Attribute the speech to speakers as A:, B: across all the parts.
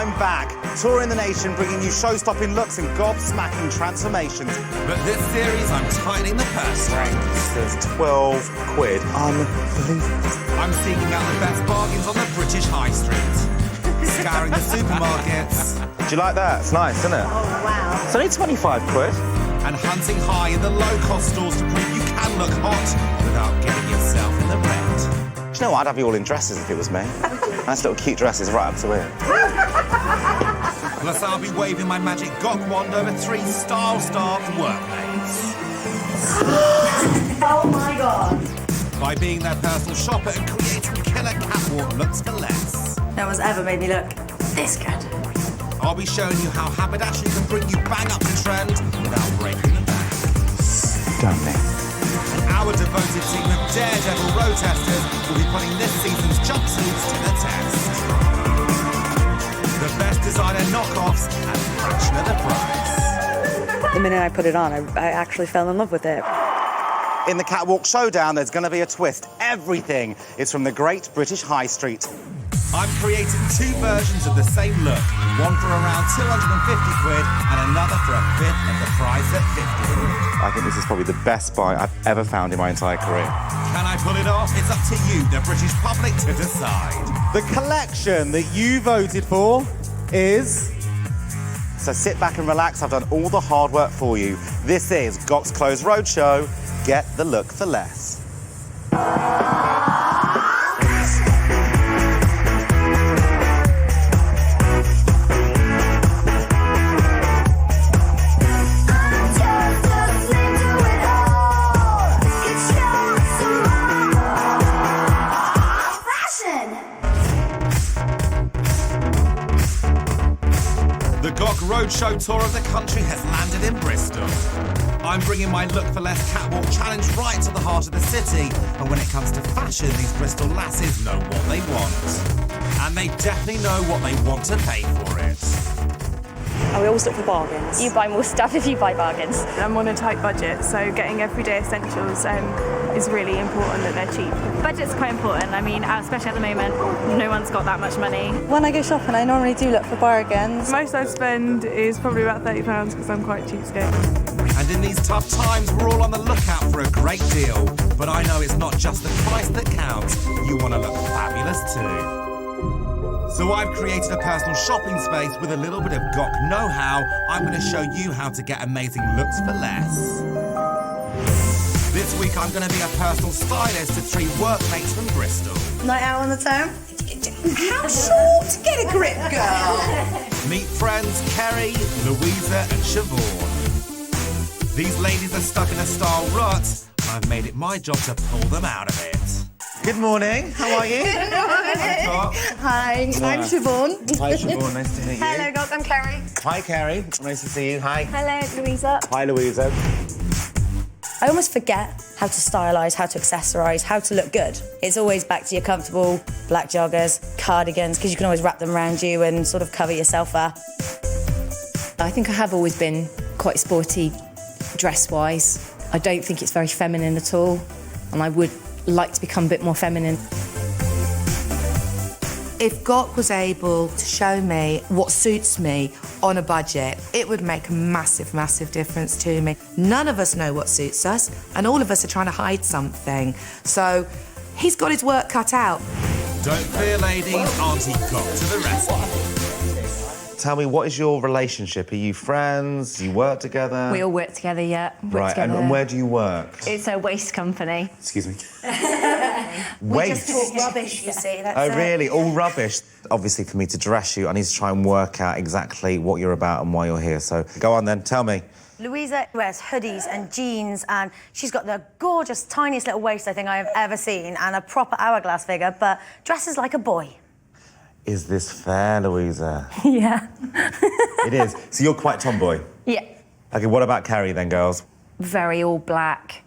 A: I'm back, touring the nation, bringing you show-stopping looks and gobsmacking transformations.
B: But this series, I'm tightening the purse strings.
A: There's 12 quid. Unbelievable.
B: I'm seeking out the best bargains on the British High Street. Scouring the supermarkets.
A: Do you like that? It's nice, isn't it?
C: Oh, wow.
A: It's only 25 quid.
B: And hunting high in the low-cost stores to prove you can look hot without getting yourself in the red.
A: Do you know what? I'd have you all in dresses if it was me. Nice little cute dresses right up to here.
B: Plus, I'll be waving my magic Gok Wand over 3 style-starved workmates.
C: Oh, my God.
B: By being their personal shopper and creating killer catwalk looks for less.
C: No one's ever made me look this good.
B: I'll be showing you how haberdashery can bring you bang up the trend without breaking the bank.
A: Stunning.
B: Our devoted team of daredevil road testers will be putting this season's jumpsuits to the test. The best designer knockoffs at a fraction of the price.
C: The minute I put it on, I actually fell in love with it.
A: In the Catwalk Showdown, there's going to be a twist. Everything is from the Great British High Street.
B: I'm creating 2 versions of the same look, one for around 250 quid and another for a fifth of the price at 50.
A: I think this is probably the best buy I've ever found in my entire career.
B: Can I pull it off? It's up to you, the British public, to decide.
A: The collection that you voted for is... So sit back and relax. I've done all the hard work for you. This is Goks Clothes Roadshow. Get the look for less.
B: The Gok Roadshow tour of the country has landed in Bristol. I'm bringing my Look for Less catwalk challenge right to the heart of the city. And when it comes to fashion, these Bristol lasses know what they want. And they definitely know what they want to pay for it.
C: We always look for bargains.
D: You buy more stuff if you buy bargains.
E: I'm on a tight budget, so getting everyday essentials is really important that they're cheap.
D: Budget's quite important. I mean, especially at the moment, no one's got that much money.
C: When I go shopping, I normally do look for bargains.
E: Most I spend is probably about £30 because I'm quite cheapskate.
B: And in these tough times, we're all on the lookout for a great deal. But I know it's not just the price that counts. You want to look fabulous too. So I've created a personal shopping space with a little bit of Gok know-how. I'm going to show you how to get amazing looks for less. This week I'm going to be a personal stylist to 3 workmates from Bristol.
C: Night out on the town?
F: How short? Get a grip, girl.
B: Meet friends Kerry, Louisa and Siobhan. These ladies are stuck in a style rut, and I've made it my job to pull them out of it.
A: Good morning. How are you?
F: Good morning. Hi, I'm Siobhan.
A: Hi, Siobhan. Nice to meet you.
F: Hello, Gok, I'm Kerry.
A: Hi, Kerry. Nice to see you. Hi.
D: Hello, Louisa.
A: Hi, Louisa.
C: I almost forget how to stylise, how to accessorise, how to look good. It's always back to your comfortable black joggers, cardigans, because you can always wrap them around you and sort of cover yourself up.
G: I think I have always been quite sporty dress-wise. I don't think it's very feminine at all, and I would like to become a bit more feminine.
F: If Gok was able to show me what suits me on a budget, it would make a massive, massive difference to me. None of us know what suits us, and all of us are trying to hide something. So he's got his work cut out.
B: Don't fear, ladies. Auntie Gok to the rescue.
A: Tell me, what is your relationship? Are you friends? Do you work together?
D: We all work together, yeah.
A: Right, and where do you work?
D: It's a waste company.
A: Excuse me.
F: We just talk rubbish, you see, that's
A: Oh,
F: it.
A: really? All rubbish? Obviously, for me to dress you, I need to try and work out exactly what you're about and why you're here. So go on then, tell me.
C: Louisa wears hoodies and jeans, and she's got the gorgeous, tiniest little waist I think I've ever seen, and a proper hourglass figure, but dresses like a boy.
A: Is this fair, Louisa?
D: Yeah.
A: It is. So you're quite tomboy?
D: Yeah.
A: OK, what about Carrie then, girls?
D: Very all black,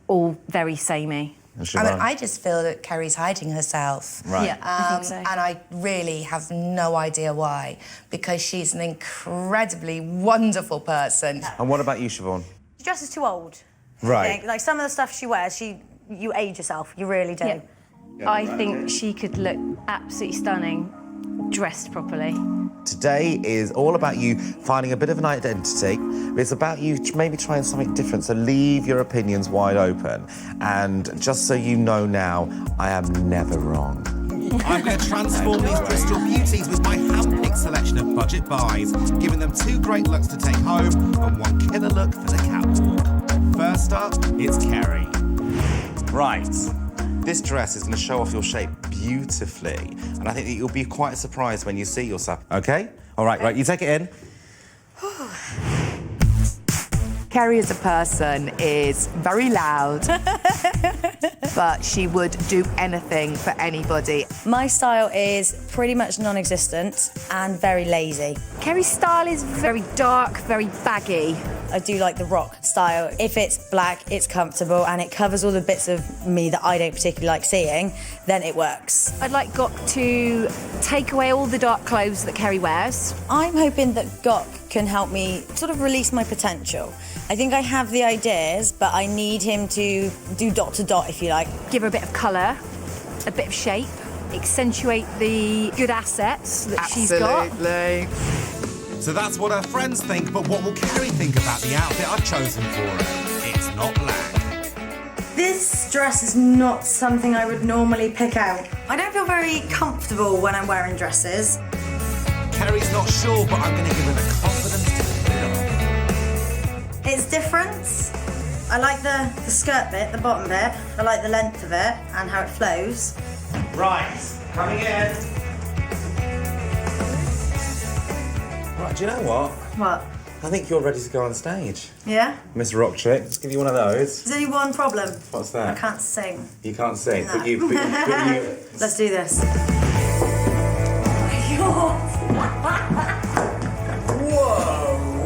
D: all very samey.
A: And
F: I mean,
A: Siobhan?
F: I just feel that Kerry's hiding herself.
A: Right.
D: Yeah, I think so.
F: And I really have no idea why, because she's an incredibly wonderful person.
A: And what about you, Siobhan?
C: She dresses too old. I
A: Right.
C: think. Like, some of the stuff she wears, you age yourself, you really do.
D: Yeah. I think she could look absolutely stunning dressed properly.
A: Today is all about you finding a bit of an identity. It's about you maybe trying something different, so leave your opinions wide open. And just so you know now, I am never wrong.
B: I'm going to transform these Bristol beauties with my hand-picked selection of budget buys, giving them 2 great looks to take home and 1 killer look for the catwalk. First up, it's Kerry.
A: Right. This dress is going to show off your shape beautifully, and I think that you'll be quite surprised when you see yourself. Okay? All right, right. You take it in.
F: Kerry as a person is very loud, but she would do anything for anybody.
C: My style is pretty much non-existent and very lazy.
D: Kerry's style is very dark, very baggy.
C: I do like the rock style. If it's black, it's comfortable and it covers all the bits of me that I don't particularly like seeing, then it works.
D: I'd like Gok to take away all the dark clothes that Kerry wears.
C: I'm hoping that Gok can help me sort of release my potential. I think I have the ideas, but I need him to do dot to dot, if you like.
D: Give her a bit of colour, a bit of shape, accentuate the good assets that she's got.
F: Absolutely.
B: So that's what her friends think, but what will Kerry think about the outfit I've chosen for her? It's not black.
C: This dress is not something I would normally pick out. I don't feel very comfortable when I'm wearing dresses.
B: Kerry's not sure, but I'm going to give her the confidence to fill.
C: It's different. I like the skirt bit, the bottom bit. I like the length of it and how it flows.
A: Right. Coming in. Right, do you know what?
C: What?
A: I think you're ready to go on stage.
C: Yeah?
A: Miss Rock Chick, let's give you one of those.
C: There's only one problem.
A: What's that?
C: I can't sing.
A: You can't sing,
C: No.
A: but you...
C: Let's do this. Whoa!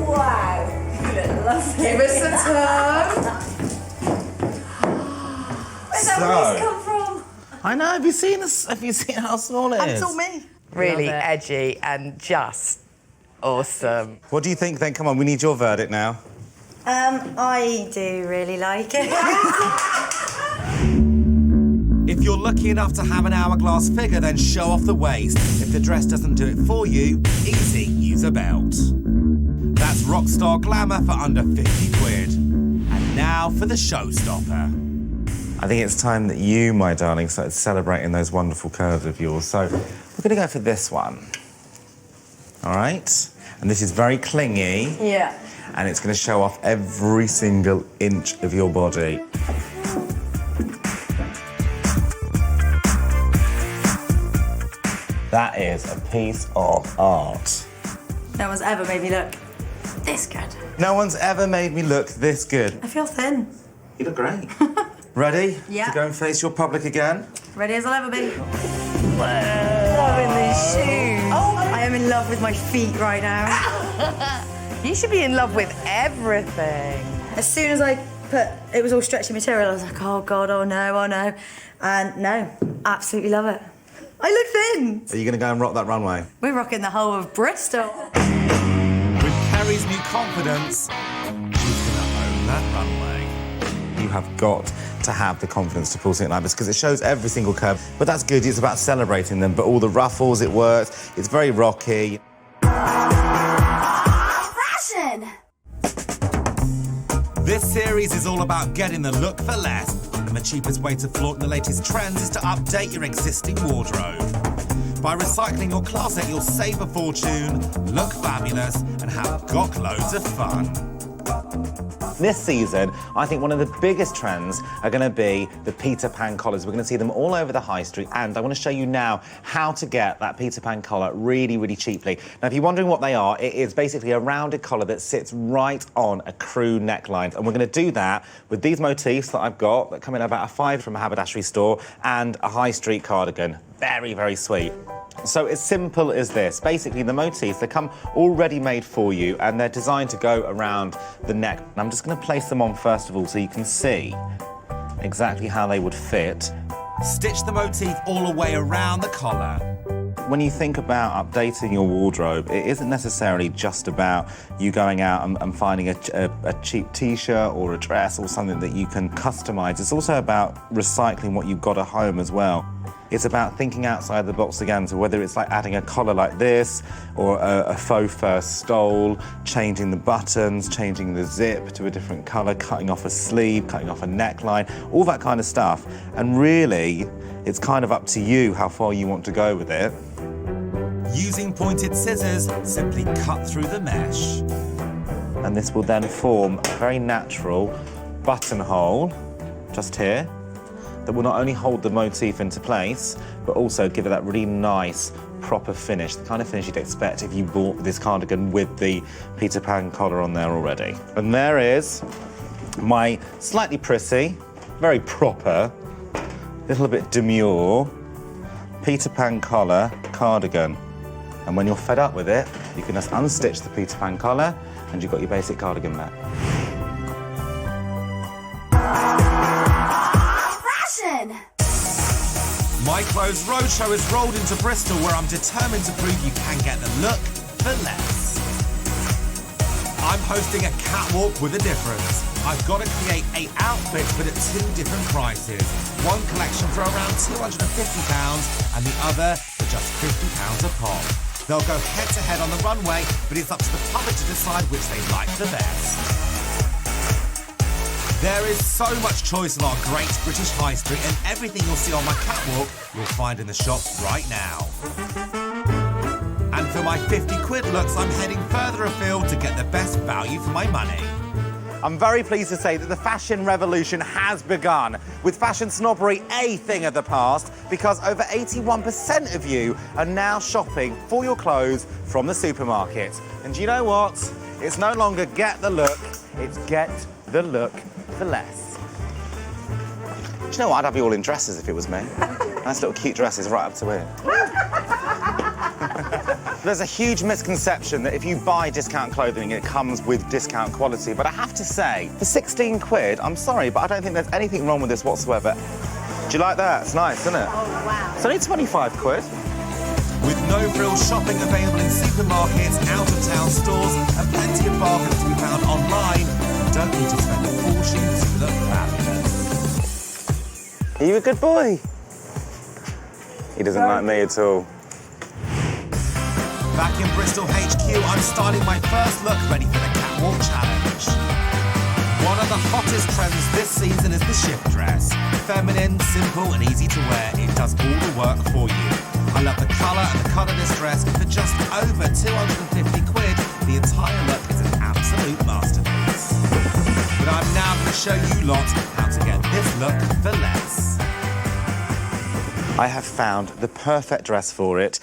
C: Wow! You look lovely.
F: Give us a turn.
C: Where's that voice come from?
A: I know, have you seen this? Have you seen how small it is?
C: It's all me.
F: Really
D: Love it.
F: edgy and just awesome.
A: What do you think then? Come on, we need your verdict now.
C: I do really like it.
B: If you're lucky enough to have an hourglass figure, then show off the waist. If the dress doesn't do it for you, easy, use a belt. That's Rockstar Glamour for under 50 quid. And now for the showstopper.
A: I think it's time that you, my darling, started celebrating those wonderful curves of yours. So we're going to go for this one. All right? And this is very clingy.
C: Yeah.
A: And it's going to show off every single inch of your body. That is a piece of art.
C: No one's ever made me look this good.
A: No one's ever made me look this good.
C: I feel thin.
A: You look great. Ready
C: Yeah.
A: to go and face your public again?
C: Ready as I'll ever be. Loving these shoes. Oh, I am in love with my feet right now.
F: You should be in love with everything.
C: As soon as I put, it was all stretchy material, I was like, oh God, oh no, oh no. And no, absolutely love it. I look thin.
A: Are you going to go and rock that runway?
C: We're rocking the whole of Bristol.
B: With Kerry's new confidence, she's going to own that runway.
A: You have got to have the confidence to pull something like this because it shows every single curve. But that's good, it's about celebrating them. But all the ruffles, it works. It's very rocky.
H: Fashion!
B: This series is all about getting the look for less. And the cheapest way to flaunt the latest trends is to update your existing wardrobe. By recycling your closet, you'll save a fortune, look fabulous, and have got loads of fun.
A: This season, I think one of the biggest trends are going to be the Peter Pan collars. We're going to see them all over the high street, and I want to show you now how to get that Peter Pan collar really, really cheaply. Now, if you're wondering what they are, it is basically a rounded collar that sits right on a crew neckline, and we're going to do that with these motifs that I've got that come in about a £5 from a haberdashery store and a high street cardigan. Very, very sweet. So it's simple as this. Basically, the motifs, they come already made for you and they're designed to go around the neck. And I'm just going to place them on first of all so you can see exactly how they would fit.
B: Stitch the motif all the way around the collar.
A: When you think about updating your wardrobe, it isn't necessarily just about you going out and finding a cheap t-shirt or a dress or something that you can customise. It's also about recycling what you've got at home as well. It's about thinking outside the box again, so whether it's like adding a collar like this, or a faux fur stole, changing the buttons, changing the zip to a different colour, cutting off a sleeve, cutting off a neckline, all that kind of stuff. And really, it's kind of up to you how far you want to go with it.
B: Using pointed scissors, simply cut through the mesh.
A: And this will then form a very natural buttonhole, just here, that will not only hold the motif into place, but also give it that really nice, proper finish, the kind of finish you'd expect if you bought this cardigan with the Peter Pan collar on there already. And there is my slightly prissy, very proper, little bit demure Peter Pan collar cardigan. And when you're fed up with it, you can just unstitch the Peter Pan collar and you've got your basic cardigan back.
B: My Clothes Roadshow has rolled into Bristol, where I'm determined to prove you can get the look for less. I'm hosting a catwalk with a difference. I've got to create 8 outfits, but at 2 different prices. One collection for around £250 and the other for just £50 a pop. They'll go head-to-head on the runway, but it's up to the public to decide which they like the best. There is so much choice on our great British high street, and everything you'll see on my catwalk you'll find in the shops right now. And for my 50 quid looks, I'm heading further afield to get the best value for my money.
A: I'm very pleased to say that the fashion revolution has begun, with fashion snobbery a thing of the past, because over 81% of you are now shopping for your clothes from the supermarket. And do you know what? It's no longer get the look, it's get the look for less. Do you know what? I'd have you all in dresses if it was me. Nice little cute dresses right up to here. There's a huge misconception that if you buy discount clothing, it comes with discount quality. But I have to say, for 16 quid, I'm sorry, but I don't think there's anything wrong with this whatsoever. Do you like that? It's nice, isn't it?
D: Oh, wow.
A: It's only 25 quid.
B: With no-frills shopping available in supermarkets, out-of-town stores, and plenty of bargains to be found online, you don't need to spend a fortune to look fabulous.
A: Are you a good boy? He doesn't like me at all.
B: Back in Bristol HQ, I'm styling my first look ready for the catwalk challenge. One of the hottest trends this season is the shift dress. Feminine, simple and easy to wear, it does all the work for you. I love the colour and the cut of this dress, and for just over 250 quid, the entire look is an absolute masterpiece. But I'm now going to show you lot how to get this look for less.
A: I have found the perfect dress for it.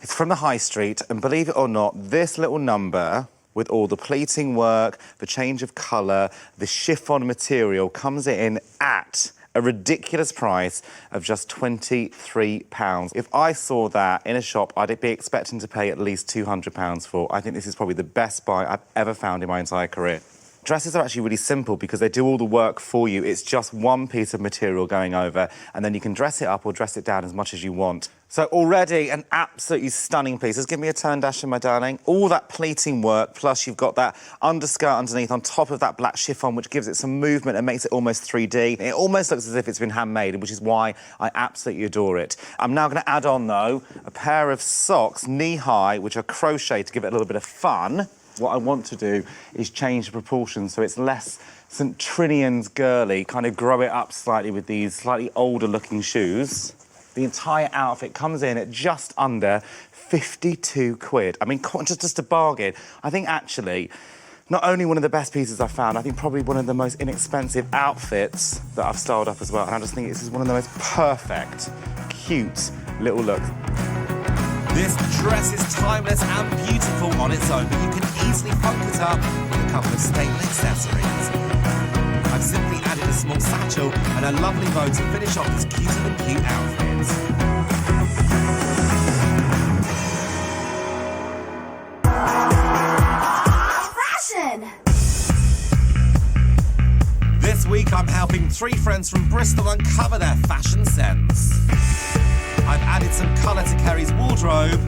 A: It's from the high street, and believe it or not, this little number, with all the pleating work, the change of colour, the chiffon material, comes in at a ridiculous price of just £23. If I saw that in a shop, I'd be expecting to pay at least £200 for. I think this is probably the best buy I've ever found in my entire career. Dresses are actually really simple because they do all the work for you. It's just one piece of material going over, and then you can dress it up or dress it down as much as you want. So already an absolutely stunning piece. Just give me a turn, Dasher, my darling. All that pleating work, plus you've got that underskirt underneath on top of that black chiffon, which gives it some movement and makes it almost 3D. It almost looks as if it's been handmade, which is why I absolutely adore it. I'm now going to add on, though, a pair of socks, knee-high, which are crochet to give it a little bit of fun. What I want to do is change the proportions so it's less St. Trinian's girly, kind of grow it up slightly with these slightly older looking shoes. The entire outfit comes in at just under 52 quid. I mean, just a bargain. I think actually, not only one of the best pieces I've found, I think probably one of the most inexpensive outfits that I've styled up as well. And I just think this is one of the most perfect, cute little looks.
B: This dress is timeless and beautiful on its own, but you can easily funk it up with a couple of staple accessories. I've simply added a small satchel and a lovely bow to finish off this cuter than cute outfit.
H: Fashion!
B: This week I'm helping 3 friends from Bristol uncover their fashion sense. I've added some colour to Kerry's wardrobe.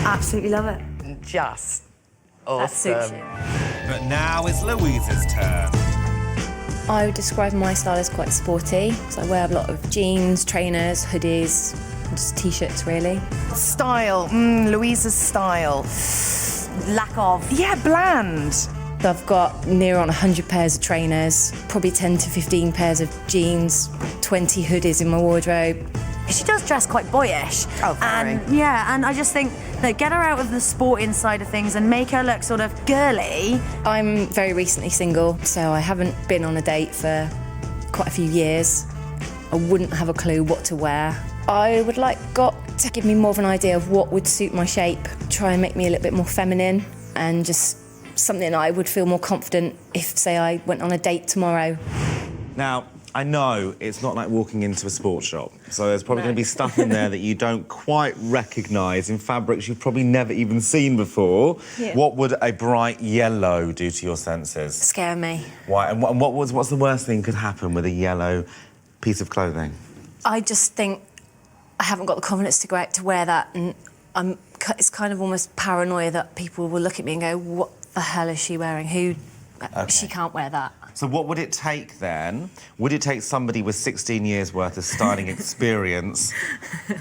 C: Absolutely love it.
F: Just
C: That suits you.
B: But now it's Louise's turn.
G: I would describe my style as quite sporty, so I wear a lot of jeans, trainers, hoodies, Just T-shirts, really.
F: Style. Louisa's style.
C: Lack of.
F: Yeah, bland.
G: I've got near on 100 pairs of trainers, probably 10 to 15 pairs of jeans, 20 hoodies in my wardrobe.
C: She does dress quite boyish.
F: Oh, very.
C: And yeah, and I just think that get her out of the sporting side of things and make her look sort of girly.
G: I'm very recently single, so I haven't been on a date for quite a few years. I wouldn't have a clue what to wear. I would like Gok to give me more of an idea of what would suit my shape, try and make me a little bit more feminine, and just something I would feel more confident if, say, I went on a date tomorrow.
A: Now, I know it's not like walking into a sports shop, so there's probably going to be stuff in there that you don't quite recognise in fabrics you've probably never even seen before.
G: Yeah.
A: What would a bright yellow do to your senses?
G: Scare me.
A: Why? And what's the worst thing could happen with a yellow piece of clothing?
G: I just think I haven't got the confidence to go out to wear that, and it's kind of almost paranoia that people will look at me and go, what the hell is she wearing? She can't wear that.
A: So what would it take then? Would it take somebody with 16 years worth of styling experience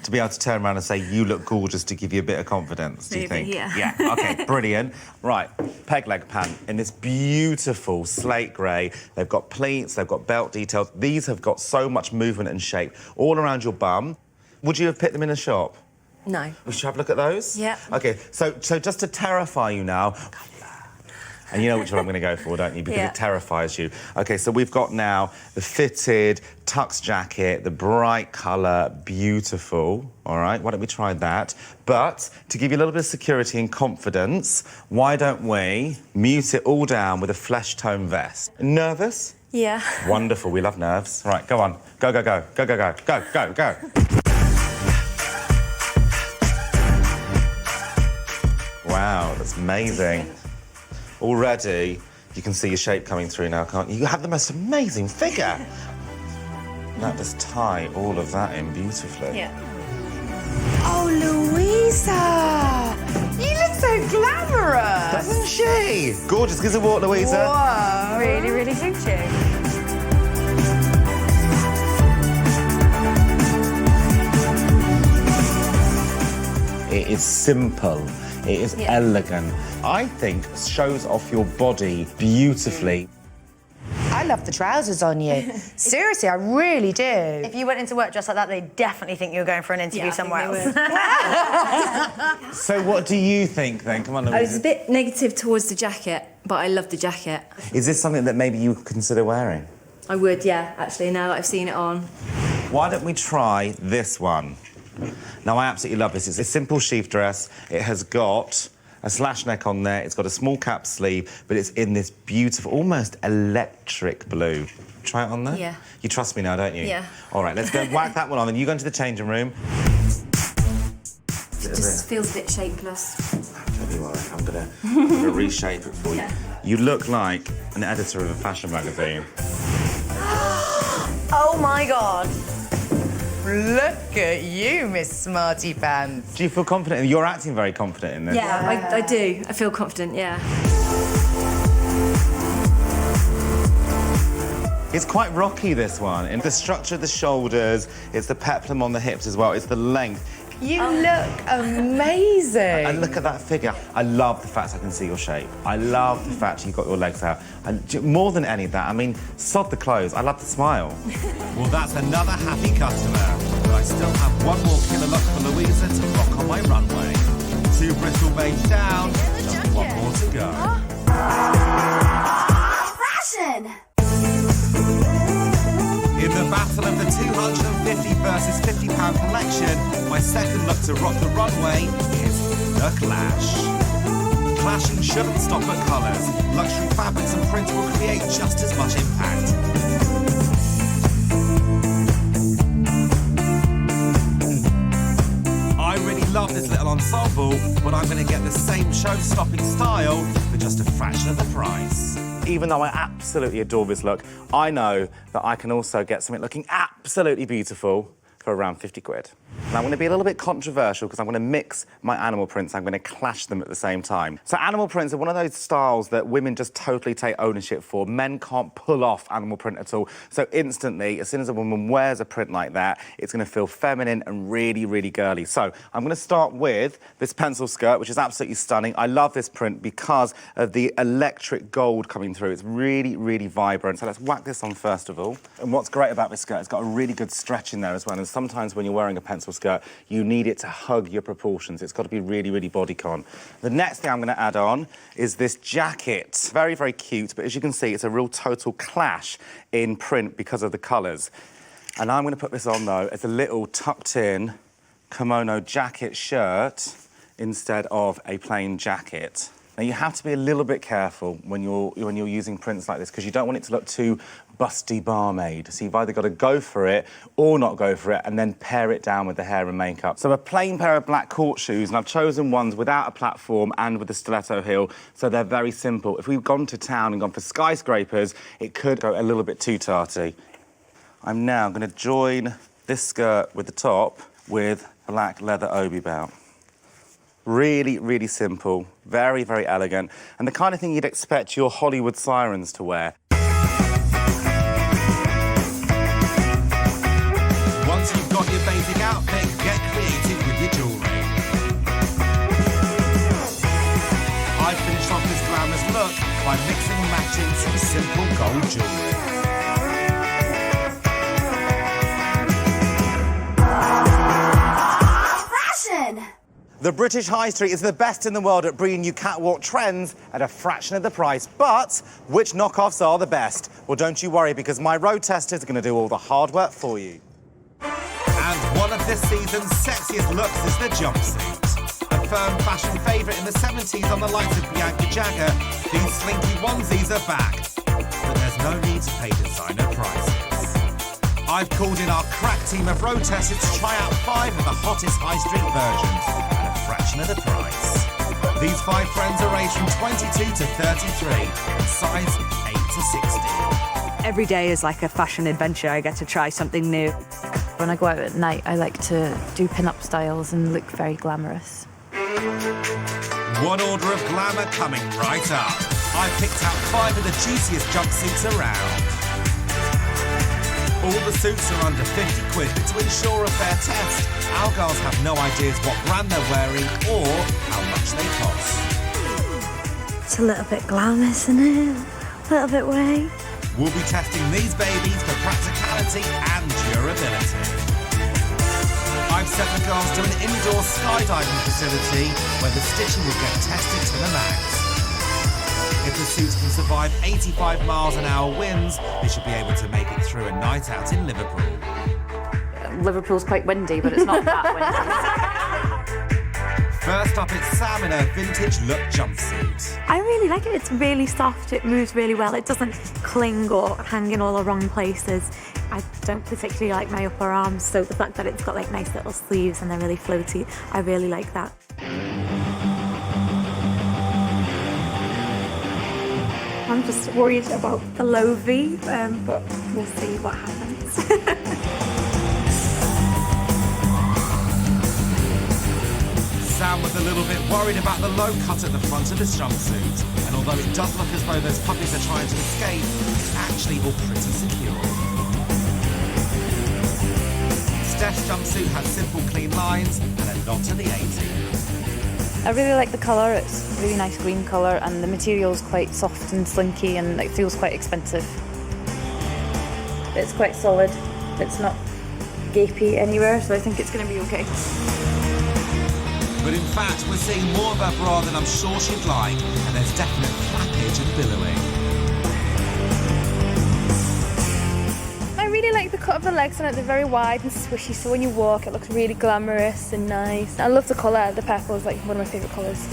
A: to be able to turn around and say, you look gorgeous, to give you a bit of confidence, do you think?
G: Yeah.
A: Yeah, OK, brilliant. Right, peg leg pant in this beautiful slate grey. They've got pleats, they've got belt details. These have got so much movement and shape all around your bum. Would you have picked them in a shop?
G: No.
A: We should have a look at those?
G: Yeah.
A: OK, so just to terrify you now, and you know which one I'm going to go for, don't you? Because it terrifies you. OK, so we've got now the fitted tux jacket, the bright colour, beautiful, all right? Why don't we try that? But to give you a little bit of security and confidence, why don't we mute it all down with a flesh tone vest? Nervous?
G: Yeah.
A: Wonderful, we love nerves. Right, go on. Go, go, go, go, go, go, go, go, go. Wow, that's amazing. Already, you can see your shape coming through now, can't you? You have the most amazing figure. Now just tie all of that in beautifully.
G: Yeah.
F: Oh, Louisa! You look so glamorous!
A: Doesn't she? Gorgeous. Gives a walk, Louisa.
F: Whoa.
C: Really, really suits you.
A: It is simple. It is elegant. I think shows off your body beautifully.
F: I love the trousers on you. Seriously, I really do.
C: If you went into work dressed like that, they'd definitely think you were going for an interview somewhere else.
A: So what do you think then? Come on, Louisa.
G: I was a bit negative towards the jacket, but I love the jacket.
A: Is this something that maybe you consider wearing?
G: I would, yeah, actually, now that I've seen it on.
A: Why don't we try this one? Now, I absolutely love this. It's a simple sheath dress. It has got a slash neck on there. It's got a small cap sleeve, but it's in this beautiful, almost electric blue. Try it on there?
G: Yeah.
A: You trust me now, don't you?
G: Yeah.
A: All right, let's go whack that one on, then you go into the changing room.
G: It just feels a bit shapeless.
A: Don't you worry, I'm gonna reshape it for you.
G: Yeah.
A: You look like an editor of a fashion magazine.
C: Oh my God.
F: Look at you, Miss Smarty Pants.
A: Do you feel confident? You're acting very confident in this.
G: Yeah, I do. I feel confident, yeah.
A: It's quite rocky, this one. And the structure of the shoulders, it's the peplum on the hips as well, it's the length.
F: You look amazing.
A: And look at that figure. I love the fact I can see your shape. I love the fact you've got your legs out. And more than any of that, I mean, sod the clothes. I love the smile.
B: Well, that's another happy customer. But I still have one more killer look for Louisa to rock on my runway. 2 Bristol babes down, just one more to go.
H: Fashion!
B: In the battle of the 250 versus £50 collection, my second look to rock the runway is the Clash. Clashing shouldn't stop at colours. Luxury fabrics and prints will create just as much impact. I really love this little ensemble, but I'm going to get the same show-stopping style for just a fraction of the price.
A: Even though I absolutely adore this look, I know that I can also get something looking absolutely beautiful for around 50 quid. And I'm going to be a little bit controversial because I'm going to mix my animal prints. I'm going to clash them at the same time. So animal prints are one of those styles that women just totally take ownership for. Men can't pull off animal print at all. So instantly, as soon as a woman wears a print like that, it's going to feel feminine and really, really girly. So I'm going to start with this pencil skirt, which is absolutely stunning. I love this print because of the electric gold coming through. It's really, really vibrant. So let's whack this on first of all. And what's great about this skirt, it's got a really good stretch in there as well. And sometimes when you're wearing a pencil skirt, you need it to hug your proportions. It's got to be really, really bodycon. The next thing I'm going to add on is this jacket. Very, very cute, but as you can see, it's a real total clash in print because of the colours. And I'm going to put this on, though, as a little tucked-in kimono jacket shirt instead of a plain jacket. Now, you have to be a little bit careful when you're using prints like this because you don't want it to look too busty barmaid. So you've either got to go for it or not go for it and then pare it down with the hair and makeup. So a plain pair of black court shoes, and I've chosen ones without a platform and with a stiletto heel, so they're very simple. If we've gone to town and gone for skyscrapers, it could go a little bit too tarty. I'm now going to join this skirt with the top with black leather obi belt. Really, really simple, very, very elegant, and the kind of thing you'd expect your Hollywood sirens to wear.
B: Once you've got your basic outfit, get creative with your jewellery. I finished off this glamorous look by mixing and matching some simple gold jewellery.
H: Fashion!
A: The British High Street is the best in the world at bringing you catwalk trends at a fraction of the price. But which knockoffs are the best? Well, don't you worry, because my road testers are going to do all the hard work for you.
B: And one of this season's sexiest looks is the jumpsuit. A firm fashion favourite in the 70s on the likes of Bianca Jagger, these slinky onesies are back. But there's no need to pay designer prices. I've called in our crack team of road testers to try out 5 of the hottest high street versions at a fraction of the price. These 5 friends are aged from 22 to 33 and size 8 to 60.
I: Every day is like a fashion adventure. I get to try something new.
D: When I go out at night, I like to do pin-up styles and look very glamorous.
B: One order of glamour coming right up. I picked out 5 of the juiciest jumpsuits around. All the suits are under 50 quid, but to ensure a fair test, our girls have no ideas what brand they're wearing or how much they cost.
J: It's a little bit glamorous, isn't it? A little bit way.
B: We'll be testing these babies for practicality and durability. I've sent the girls to an indoor skydiving facility where the stitching will get tested to the max. If the suits can survive 85 miles an hour winds, they should be able to make it through a night out in Liverpool.
D: Liverpool's quite windy, but it's not that windy.
B: First up, it's Sam in her vintage look jumpsuit.
J: I really like it. It's really soft. It moves really well. It doesn't cling or hang in all the wrong places. I don't particularly like my upper arms, so the fact that it's got like nice little sleeves and they're really floaty, I really like that. I'm just worried about the low V, but we'll see what happens.
B: Sam was a little bit worried about the low cut at the front of his jumpsuit, and although it does look as though those puppies are trying to escape, it's actually all pretty secure. Steph's jumpsuit has simple, clean lines and a nod to the 80s.
D: I really like the colour. It's a really nice green colour, and the material's quite soft and slinky, and it feels quite expensive. It's quite solid. It's not gapey anywhere, so I think it's going to be okay.
B: But in fact, we're seeing more of her bra than I'm sure she'd like, and there's definite flappage and billowing.
K: I really like the cut of the legs on it. They're very wide and swishy, so when you walk it looks really glamorous and nice. I love the colour. The purple is like one of my favourite colours.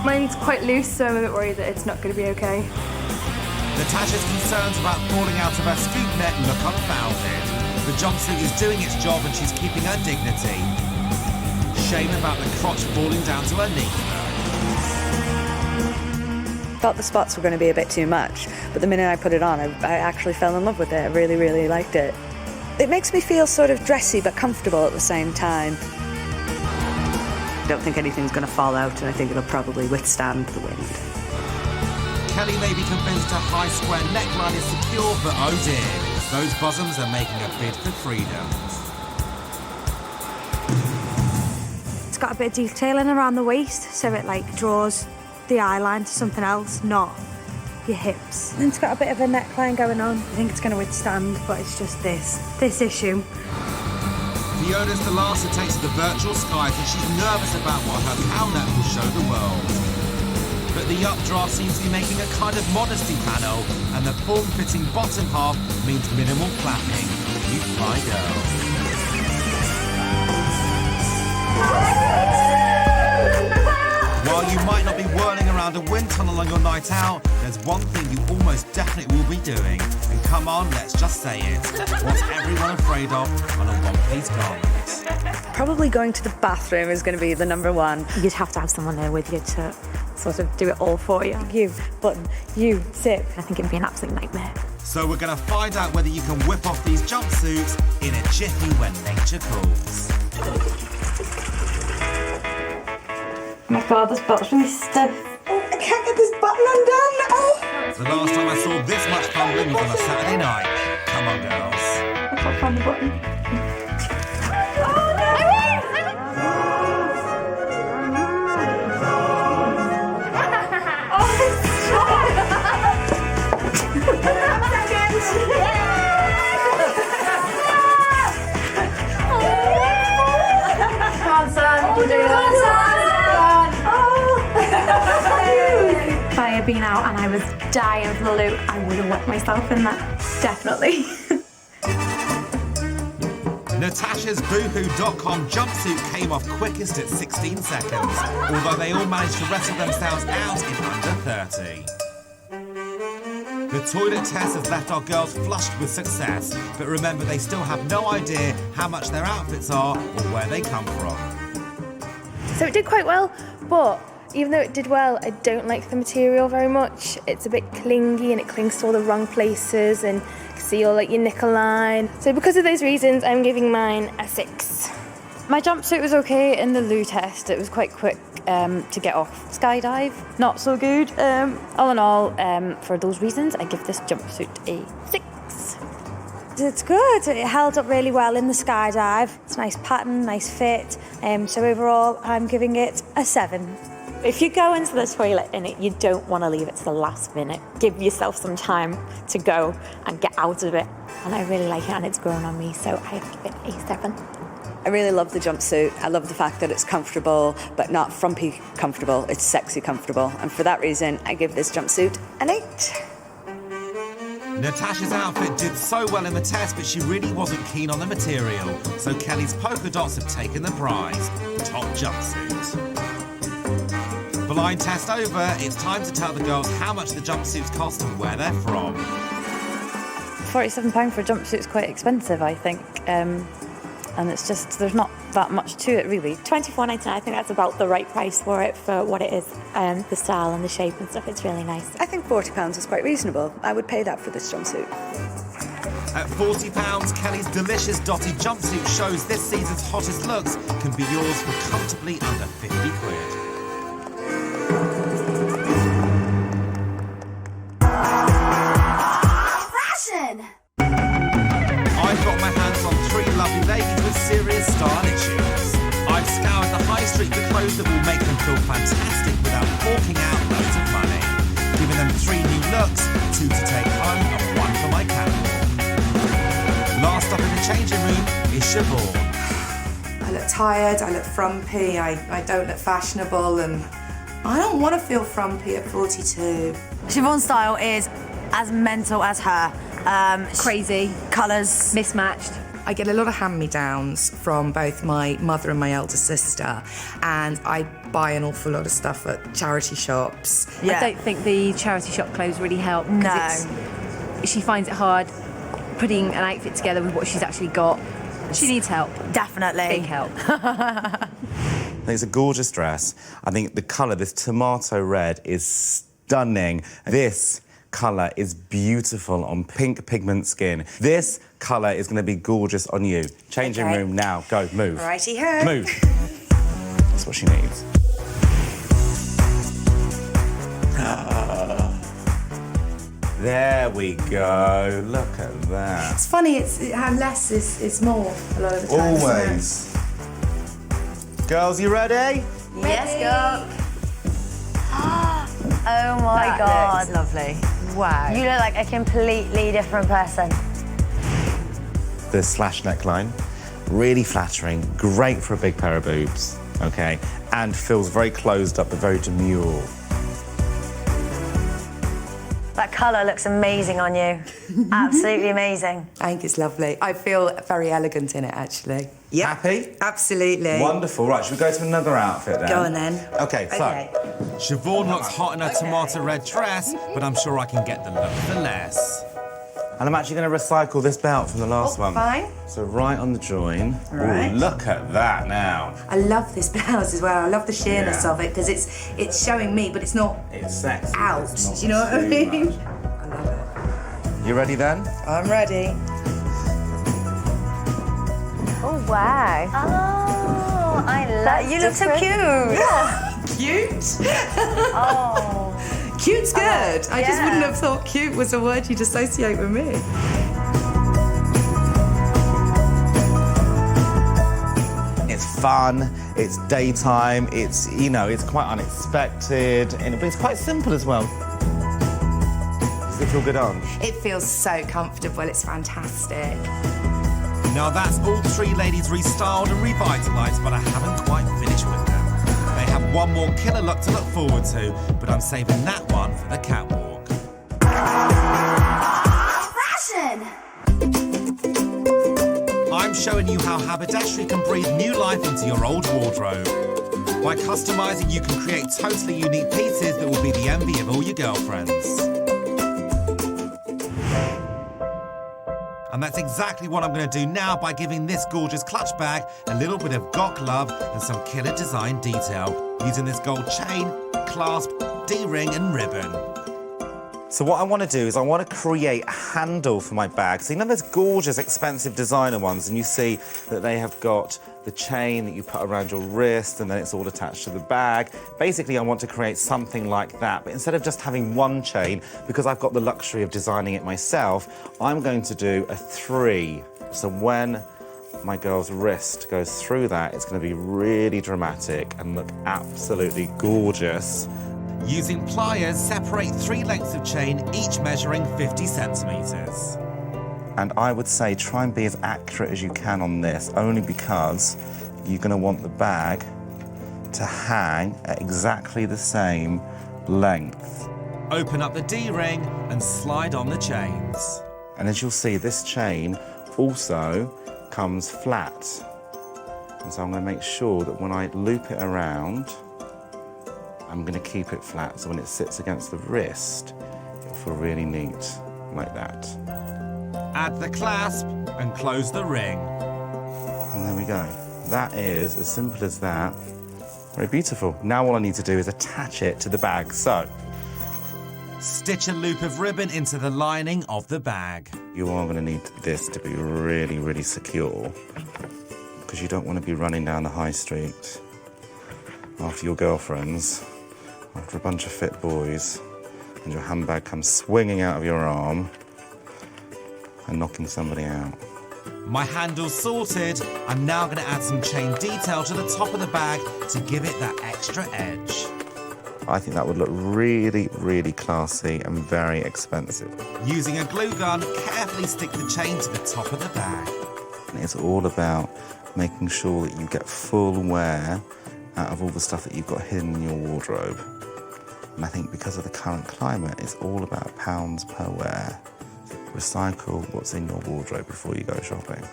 K: Mine's quite loose, so I'm a bit worried that it's not going to be okay.
B: Natasha's concerns about falling out of her scoop net look unfounded. The jumpsuit is doing its job and she's keeping her dignity. Shame about the crotch falling down to her knee.
I: Thought the spots were going to be a bit too much, but the minute I put it on, I actually fell in love with it. I really, really liked it. It makes me feel sort of dressy but comfortable at the same time. I don't think anything's going to fall out, and I think it'll probably withstand the wind.
B: Kelly may be convinced her high square neckline is secure, but oh dear, those bosoms are making a bid for freedom.
J: It's got a bit of detailing around the waist, so it like draws the eye line to something else, not your hips. And it's got a bit of a neckline going on. I think it's going to withstand, but it's just this issue.
B: Fiona's the last to take to the virtual skies, and she's nervous about what her cow neck will show the world. But the updraft seems to be making a kind of modesty panel, and the form-fitting bottom half means minimal flapping. You fly, girl. While you might not be whirling around a wind tunnel on your night out, there's one thing you almost definitely will be doing. And come on, let's just say it. What's everyone afraid of on a one-piece garment?
I: Probably going to the bathroom is going to be the number one.
J: You'd have to have someone there with you to sort of do it all for you. You button, you zip. I think it'd be an absolute nightmare.
B: So we're going to find out whether you can whip off these jumpsuits in a jiffy when nature calls.
J: Oh my God, this belt's really stiff.
F: Oh, I can't get this button undone. Oh.
B: The last time I saw this much fumbling was on a Saturday night. Come on, girls.
J: I can't find the button. If I had been out and I was dying for the loot, I would have wet myself in that. Definitely.
B: Natasha's Boohoo.com jumpsuit came off quickest at 16 seconds, although they all managed to wrestle themselves out in under 30. The toilet test has left our girls flushed with success, but remember they still have no idea how much their outfits are or where they come from.
K: So it did quite well, but even though it did well, I don't like the material very much. It's a bit clingy and it clings to all the wrong places and you can see all like your nickel line. So because of those reasons, I'm giving mine a 6.
D: My jumpsuit was okay in the loo test. It was quite quick to get off. Skydive, not so good. All in all, for those reasons, I give this jumpsuit a 6.
J: It's good. It held up really well in the skydive. It's a nice pattern, nice fit. So overall, I'm giving it a 7. If you go into the toilet in it, you don't want to leave it to the last minute. Give yourself some time to go and get out of it. And I really like it, and it's grown on me, so I give it a 7.
I: I really love the jumpsuit. I love the fact that it's comfortable, but not frumpy comfortable. It's sexy comfortable. And for that reason, I give this jumpsuit an 8.
B: Natasha's outfit did so well in the test, but she really wasn't keen on the material. So Kelly's polka dots have taken the prize. Top jumpsuit. Blind test over, it's time to tell the girls how much the jumpsuits cost and where they're from.
D: £47 for a jumpsuit is quite expensive, I think. And it's just, there's not that much to it, really.
J: $24.99, I think that's about the right price for it, for what it is. The style and the shape and stuff, it's really nice.
I: I think £40 is quite reasonable. I would pay that for this jumpsuit.
B: At £40, Kelly's delicious dotty jumpsuit shows this season's hottest looks can be yours for comfortably under 50 quid.
H: Fashion!
B: I've got my hands on 3 lovely ladies with serious style issues. I've scoured the high street for clothes that will make them feel fantastic without forking out loads of money. Giving them 3 new looks, 2 to take home and 1 for my catwalk. Last up in the changing room is Siobhan.
F: I look tired, I look frumpy, I don't look fashionable, and I don't want to feel frumpy at 42.
C: Siobhan's style is as mental as her.
G: Crazy.
C: Colours.
G: Mismatched.
F: I get a lot of hand-me-downs from both my mother and my elder sister, and I buy an awful lot of stuff at charity shops.
C: Yeah.
G: I don't think the charity shop clothes really help.
C: No.
G: She finds it hard putting an outfit together with what she's actually got. She needs help.
C: Definitely.
G: Big help.
A: I think it's a gorgeous dress. I think the colour, this tomato red, is stunning. This colour is beautiful on pink pigment skin. This colour is going to be gorgeous on you. Changing
C: Okay.
A: room now. Go, move.
C: Righty-ho.
A: Move. That's what she needs. There we go. Look at that.
F: It's funny, how less is more a lot of the time. isn't it?
A: Always. Girls, you ready?
C: Yes, go. Oh my God.
F: Looks lovely. Wow.
C: You look like a completely different person.
A: The slash neckline, really flattering, great for a big pair of boobs, okay? And feels very closed up, but very demure.
C: That colour looks amazing on you. Absolutely amazing.
F: I think it's lovely. I feel very elegant in it, actually. Yep.
A: Happy?
F: Absolutely.
A: Wonderful. Right, should we go to another outfit then?
F: Go on then.
A: Okay, so.
B: Siobhan looks hot in her tomato red dress, but I'm sure I can get the look for less.
A: And I'm actually going to recycle this belt from the last one.
F: Fine.
A: So right on the join.
F: Right.
A: Ooh, look at that now.
F: I love this blouse as well. I love the sheerness
A: Yeah.
F: of it because it's showing me, but it's not
A: It's sexy.
F: out.
A: It's not
F: Do you know what I
A: too
F: mean?
A: much.
F: I love it.
A: You ready then?
F: I'm ready.
C: Oh, wow. Oh, I love that. You look so cute.
F: Cute?
C: Oh.
F: Cute's good. I just
C: yeah.
F: wouldn't have thought cute was a word you'd associate with me.
A: It's fun, it's daytime, it's, you know, it's quite unexpected, but it's quite simple as well. Does it feel good on?
F: It feels so comfortable. It's fantastic.
B: Now that's all three ladies restyled and revitalised, but I haven't quite finished with them. They have one more killer look to look forward to, but I'm saving that one for the catwalk.
H: Fashion!
B: I'm showing you how haberdashery can breathe new life into your old wardrobe. By customising, you can create totally unique pieces that will be the envy of all your girlfriends. And that's exactly what I'm going to do now by giving this gorgeous clutch bag a little bit of Gok love and some killer design detail, using this gold chain, clasp, D-ring and ribbon.
A: So what I want to do is I want to create a handle for my bag. So you know those gorgeous, expensive designer ones, and you see that they have got the chain that you put around your wrist, and then it's all attached to the bag. Basically, I want to create something like that, but instead of just having one chain, because I've got the luxury of designing it myself, I'm going to do a 3. So when my girl's wrist goes through that, it's going to be really dramatic and look absolutely gorgeous.
B: Using pliers, separate 3 lengths of chain, each measuring 50 centimetres.
A: And I would say try and be as accurate as you can on this, only because you're going to want the bag to hang at exactly the same length.
B: Open up the D-ring and slide on the chains.
A: And as you'll see, this chain also comes flat. And so I'm going to make sure that when I loop it around, I'm going to keep it flat, so when it sits against the wrist, it'll feel really neat, like that.
B: Add the clasp and close the ring.
A: And there we go. That is as simple as that. Very beautiful. Now all I need to do is attach it to the bag. So,
B: stitch a loop of ribbon into the lining of the bag.
A: You are going to need this to be really, really secure, because you don't want to be running down the high street after your girlfriends, after a bunch of fit boys, and your handbag comes swinging out of your arm and knocking somebody out.
B: My handle's sorted. I'm now going to add some chain detail to the top of the bag to give it that extra edge.
A: I think that would look really, really classy and very expensive.
B: Using a glue gun, carefully stick the chain to the top of the bag.
A: And it's all about making sure that you get full wear out of all the stuff that you've got hidden in your wardrobe. And I think because of the current climate, it's all about pounds per wear. Recycle what's in your wardrobe before you go shopping.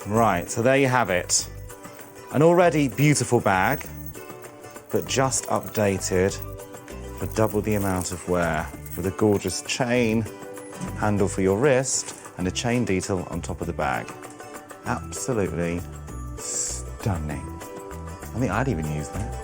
A: Right, so there you have it. An already beautiful bag, but just updated for double the amount of wear, with a gorgeous chain handle for your wrist and a chain detail on top of the bag. Absolutely stunning. I think I'd even use that.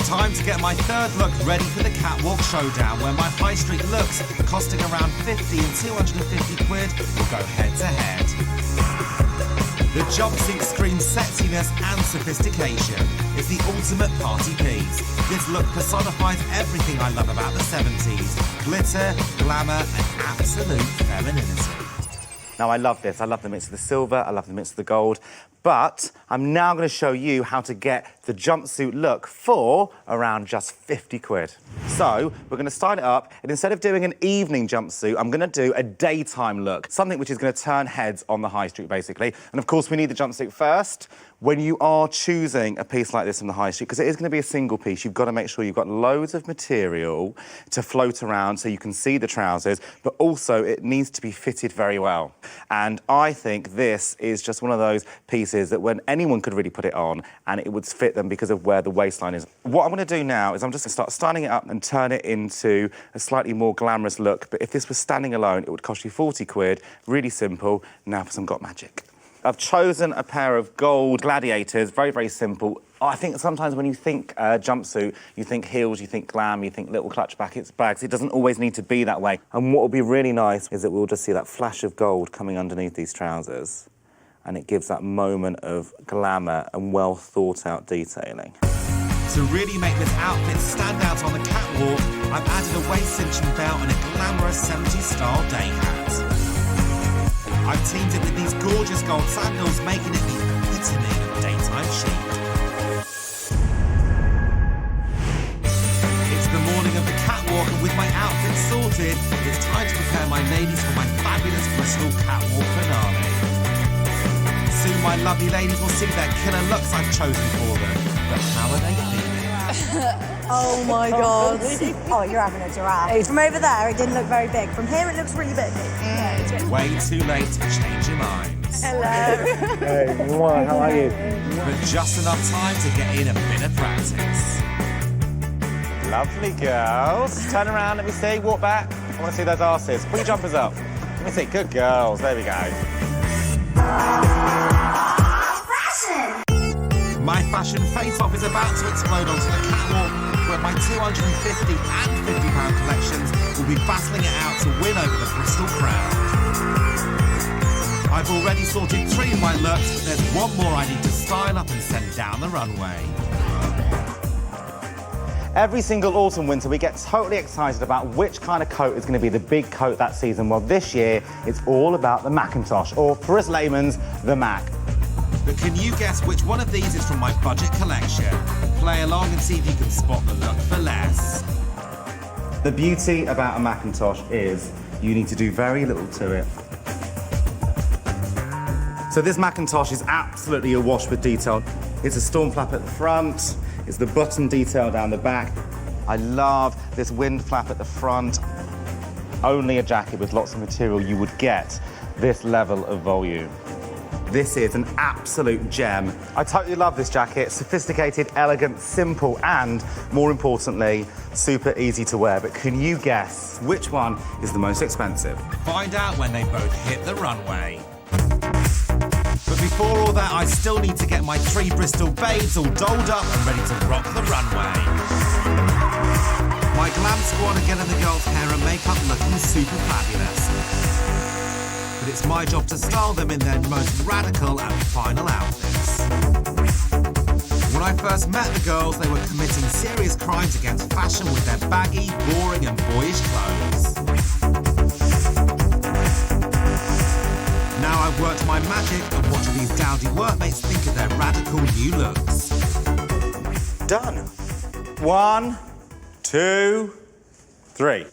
B: Time to get my third look ready for the catwalk showdown, where my high street looks, costing around 50 and 250 quid, will go head to head. The jumpsuit screams sexiness and sophistication. It's the ultimate party piece. This look personifies everything I love about the 70s. Glitter, glamour, and absolute femininity.
A: Now, I love this. I love the mix of the silver, I love the mix of the gold, but I'm now going to show you how to get the jumpsuit look for around just 50 quid. So, we're going to style it up, and instead of doing an evening jumpsuit, I'm going to do a daytime look, something which is going to turn heads on the high street, basically. And of course, we need the jumpsuit first. When you are choosing a piece like this from the high street, because it is going to be a single piece, you've got to make sure you've got loads of material to float around so you can see the trousers, but also it needs to be fitted very well. And I think this is just one of those pieces that when anyone could really put it on and it would fit them because of where the waistline is. What I'm going to do now is I'm just going to start styling it up and turn it into a slightly more glamorous look. But if this was standing alone, it would cost you 40 quid. Really simple. Now for some Got Magic. I've chosen a pair of gold gladiators, very, very simple. I think sometimes when you think jumpsuit, you think heels, you think glam, you think little clutch bags. It doesn't always need to be that way. And what will be really nice is that we'll just see that flash of gold coming underneath these trousers. And it gives that moment of glamour and well thought out detailing.
B: To really make this outfit stand out on the catwalk, I've added a waist cinching belt and a glamorous 70s style day hat. I've teamed it with these gorgeous gold sandals, making it the epitome of daytime chic. It's the morning of the catwalk, and with my outfit sorted, it's time to prepare my ladies for my fabulous Bristol catwalk finale. Soon my lovely ladies will see their killer looks I've chosen for them. But how are they feeling?
L: Oh my God. Oh, you're having a giraffe. From over there, it didn't look very big. From here, it looks really big.
B: Way too late to change your minds.
L: Hello.
A: Hey, how are you?
B: But just enough time to get in a bit of practice.
A: Lovely girls. Turn around, let me see, walk back. I want to see those arses. Put your jumpers up. Let me see, good girls, there we go.
B: My fashion face-off is about to explode onto the catwalk, where my 250 and £50 collections will be battling it out to win over the Bristol crowd. I've already sorted 3 of my looks, but there's one more I need to style up and send down the runway.
A: Every single autumn, winter, we get totally excited about which kind of coat is going to be the big coat that season. Well, this year, it's all about the Macintosh, or for us layman's, the Mac.
B: But can you guess which one of these is from my budget collection? Play along and see if you can spot the look for less.
A: The beauty about a Macintosh is you need to do very little to it. So this Macintosh is absolutely awash with detail. It's a storm flap at the front, it's the button detail down the back. I love this wind flap at the front. Only a jacket with lots of material you would get this level of volume. This is an absolute gem. I totally love this jacket. Sophisticated, elegant, simple, and more importantly, super easy to wear. But can you guess which one is the most expensive?
B: Find out when they both hit the runway. But before all that, I still need to get my 3 Bristol babes all dolled up and ready to rock the runway. My glam squad are getting the girls' hair and makeup looking super fabulous. But it's my job to style them in their most radical and final outfits. When I first met the girls, they were committing serious crimes against fashion with their baggy, boring and boyish clothes. Now I've worked my magic, and what do these dowdy workmates think of their radical new looks?
A: Done. 1, 2, 3.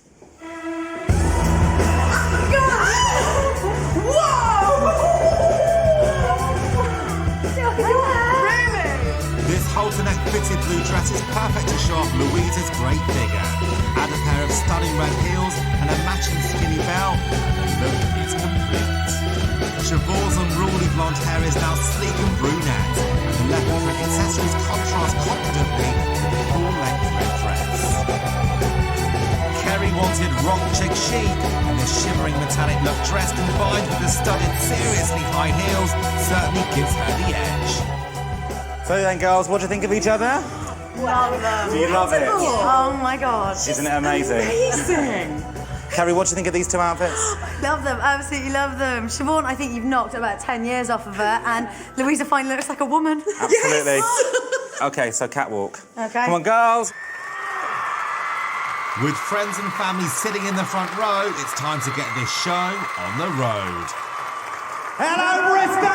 B: This halter-neck fitted blue dress is perfect to show off Louisa's great figure. Add a pair of stunning red heels and a matching skinny belt, and the look is complete. Cheval's unruly blonde hair is now sleek and brunette, and the leopard print accessories contrast confidently with the full-length red dress. Kerry wanted rock chic chic, and this shimmering metallic look dress combined with the studded, seriously high heels certainly gives her the edge.
A: So then, girls, what do you think of each other?
L: Love them.
A: Do you love it?
L: Oh my god.
A: Isn't it amazing?
L: Amazing.
A: Kerry, what do you think of these two outfits?
L: Love them, absolutely love them. Siobhan, I think you've knocked about 10 years off of her, and Louisa finally looks like a woman.
A: Absolutely.
L: Yes!
A: Okay, so catwalk.
L: Okay.
A: Come on, girls.
B: With friends and family sitting in the front row, it's time to get this show on the road.
A: Hello, Bristol!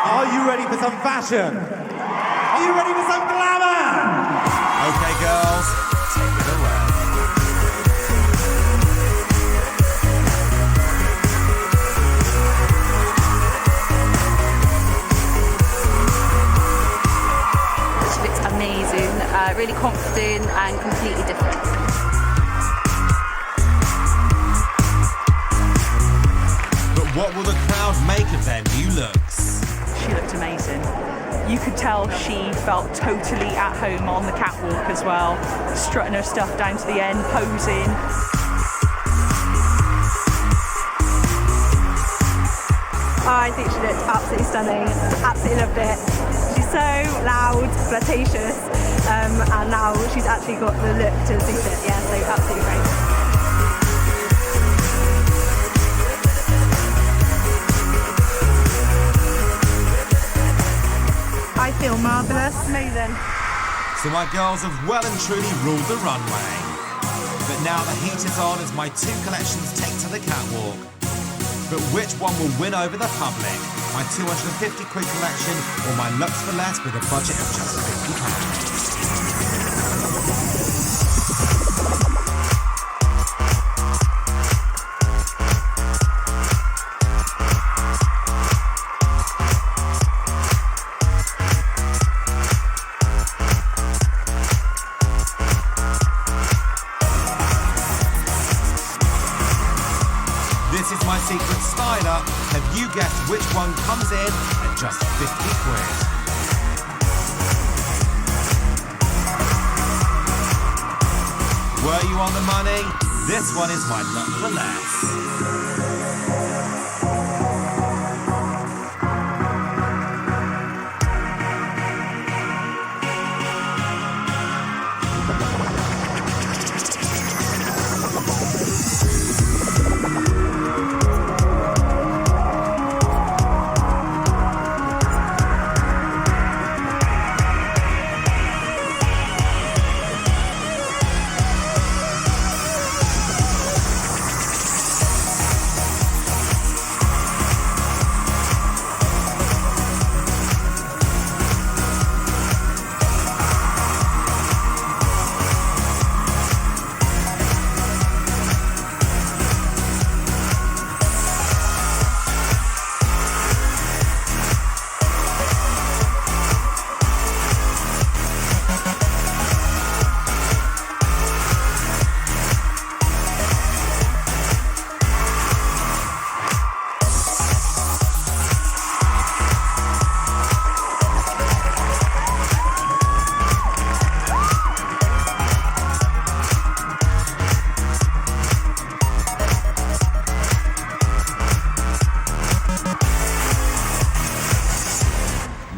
A: Are you ready for some fashion? Are you ready for some glamour?
B: Okay, girls, take it away.
M: She looks amazing, really confident and completely different.
B: But what will the crowd make of their new looks?
N: She looked amazing. You could tell she felt totally at home on the catwalk as well, strutting her stuff down to the end, posing.
E: I think she looked absolutely stunning. Absolutely loved it. She's so loud, flirtatious, and now she's actually got the look to suit it. Yeah, so absolutely great.
L: I feel marvellous. Amazing.
B: So my girls have well and truly ruled the runway. But now the heat is on as my two collections take to the catwalk. But which one will win over the public? My 250 quid collection or my looks for less with a budget of just £50? This is my secret styler. Have you guessed which one comes in at just 50 quid? Were you on the money? This one is my look for less.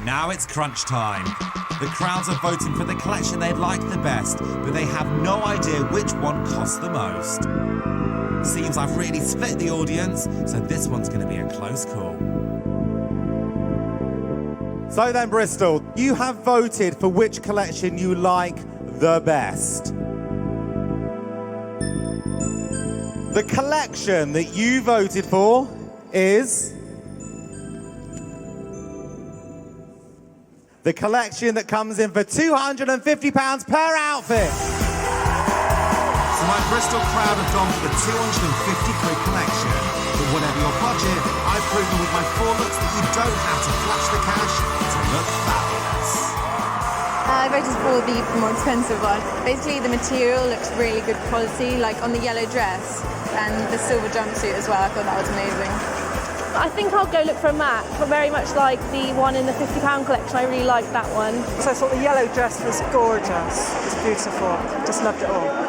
B: Now it's crunch time. The crowds are voting for the collection they'd like the best, but they have no idea which one costs the most. Seems I've really split the audience, so this one's going to be a close call.
A: So then, Bristol, you have voted for which collection you like the best. The collection that you voted for is the collection that comes in for £250 per outfit.
B: So my Bristol crowd have gone for the 250 quid collection. But whatever your budget, I've proven with my 4 looks that you don't have to flash the cash to look fabulous.
K: I voted for the more expensive one. Basically, the material looks really good quality, like on the yellow dress and the silver jumpsuit as well. I thought that was amazing.
O: I think I'll go look for a matte, but very much like the one in the £50 collection. I really liked that one.
P: So I thought the yellow dress was gorgeous. It was beautiful. Just loved it all.